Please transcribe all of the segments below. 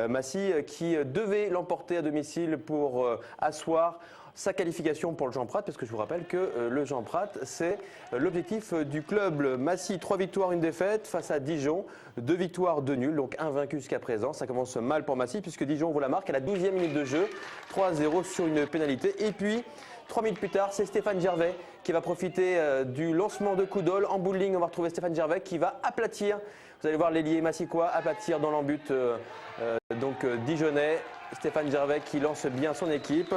Massy qui devait l'emporter à domicile pour asseoir sa qualification pour le Jean Prat, parce que je vous rappelle que le Jean Prat, c'est l'objectif du club. Massy, 3 victoires, 1 défaite face à Dijon, 2 victoires, 2 nuls, donc invaincu jusqu'à présent. Ça commence mal pour Massy puisque Dijon ouvre la marque à la 12e minute de jeu, 3-0 sur une pénalité. Et puis, 3 minutes plus tard, c'est Stéphane Gervais qui va profiter du lancement de Coudol. En bout de ligne, on va retrouver Stéphane Gervais qui va aplatir, vous allez voir l'ailier massicois aplatir dans l'embut dijonnais. Stéphane Gervais qui lance bien son équipe,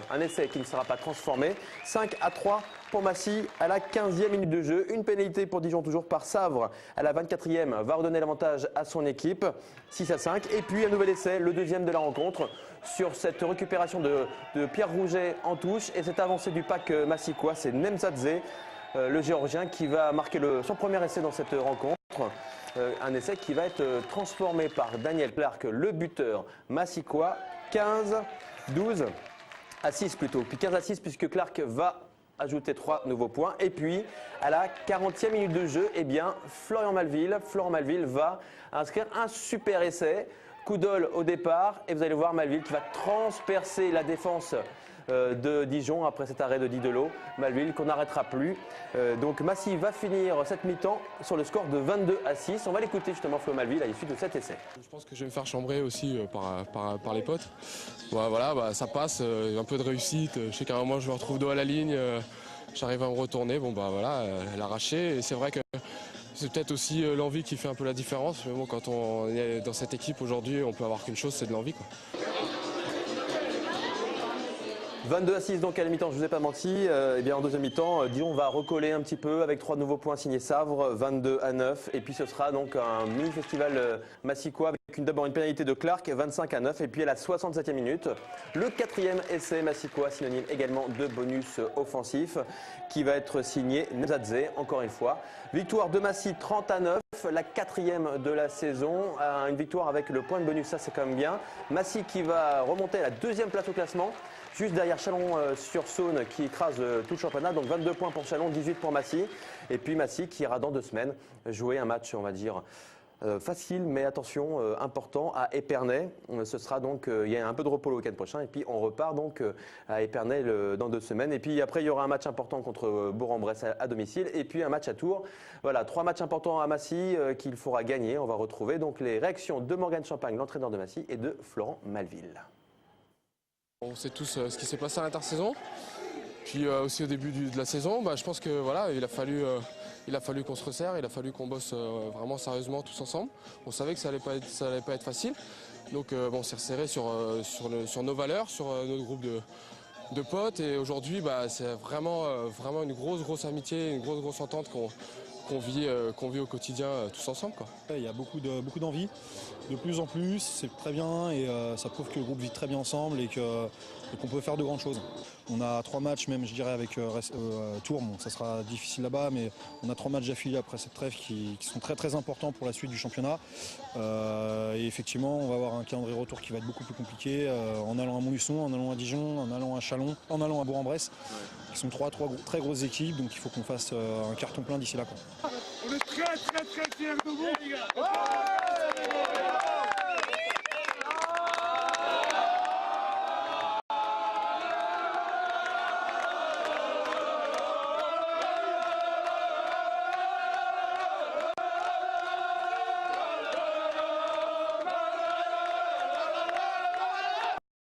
un essai qui ne sera pas transformé. 5-3 pour Massy à la 15e minute de jeu. Une pénalité pour Dijon toujours par Savre à la 24e va redonner l'avantage à son équipe. 6-5 et puis un nouvel essai, le deuxième de la rencontre sur cette récupération de Pierre Rouget en touche et cette avancée du pack massicois. C'est Nemzadze, le géorgien qui va marquer son premier essai dans cette rencontre. Un essai qui va être transformé par Daniel Clark, le buteur massicois. 15-12 à 6 plutôt, puis 15-6 puisque Clark va ajouter 3 nouveaux points. Et puis à la 40e minute de jeu, eh bien, Florian Malville va inscrire un super essai. Coudol au départ et vous allez voir Malville qui va transpercer la défense de Dijon après cet arrêt de Didelot. Malville qu'on n'arrêtera plus. Donc Massy va finir cette mi-temps sur le score de 22-6. On va l'écouter justement Flo Malville à l'issue de cet essai. Je pense que je vais me faire chambrer aussi par les potes. Voilà, ça passe, un peu de réussite. Je sais qu'à un moment je me retrouve dos à la ligne, j'arrive à me retourner. L'arracher. Et c'est vrai que c'est peut-être aussi l'envie qui fait un peu la différence. Mais bon, quand on est dans cette équipe aujourd'hui, on peut avoir qu'une chose, c'est de l'envie, quoi. 22-6 donc à la mi-temps, je ne vous ai pas menti. En deuxième mi-temps, Dijon va recoller un petit peu avec 3 nouveaux points signés Savre, 22-9. Et puis ce sera donc un mini-festival massicois avec d'abord une pénalité de Clark, 25-9. Et puis à la 67e minute, le 4e essai massicois, synonyme également de bonus offensif, qui va être signé Nemzadze, encore une fois. Victoire de Massy 30-9, la 4e de la saison. Une victoire avec le point de bonus, ça c'est quand même bien. Massy qui va remonter à la 2e place au classement. Juste derrière Chalon-sur-Saône qui écrase tout le championnat. Donc 22 points pour Chalon, 18 pour Massy. Et puis Massy qui ira dans 2 semaines jouer un match, on va dire, facile, mais attention, important à Épernay. Ce sera donc, il y a un peu de repos le week-end prochain. Et puis on repart donc à Épernay dans 2 semaines. Et puis après, il y aura un match important contre Bourg-en-Bresse à domicile. Et puis un match à Tours. Voilà, 3 matchs importants à Massy qu'il faudra gagner. On va retrouver donc les réactions de Morgan Champagne, l'entraîneur de Massy, et de Florent Malville. On sait tous ce qui s'est passé à l'intersaison. Puis aussi au début de la saison, je pense que voilà, il a fallu qu'on se resserre, il a fallu qu'on bosse vraiment sérieusement tous ensemble. On savait que ça allait pas être facile. Donc on s'est resserré sur nos valeurs, sur notre groupe de potes. Et aujourd'hui, c'est vraiment une grosse amitié, une grosse entente qu'on vit au quotidien tous ensemble, quoi. Il y a beaucoup d'envie, de plus en plus, c'est très bien et ça prouve que le groupe vit très bien ensemble et qu'on peut faire de grandes choses. On a 3 matchs même, je dirais, avec Tours, bon, ça sera difficile là-bas, mais on a 3 matchs d'affilée après cette trêve qui sont très importants pour la suite du championnat. Et effectivement, on va avoir un calendrier retour qui va être beaucoup plus compliqué en allant à Montluçon, en allant à Dijon, en allant à Chalon, en allant à Bourg-en-Bresse, qui sont 3 très grosses équipes, donc il faut qu'on fasse un carton plein d'ici là, quoi. On est très fiers de vous, les gars.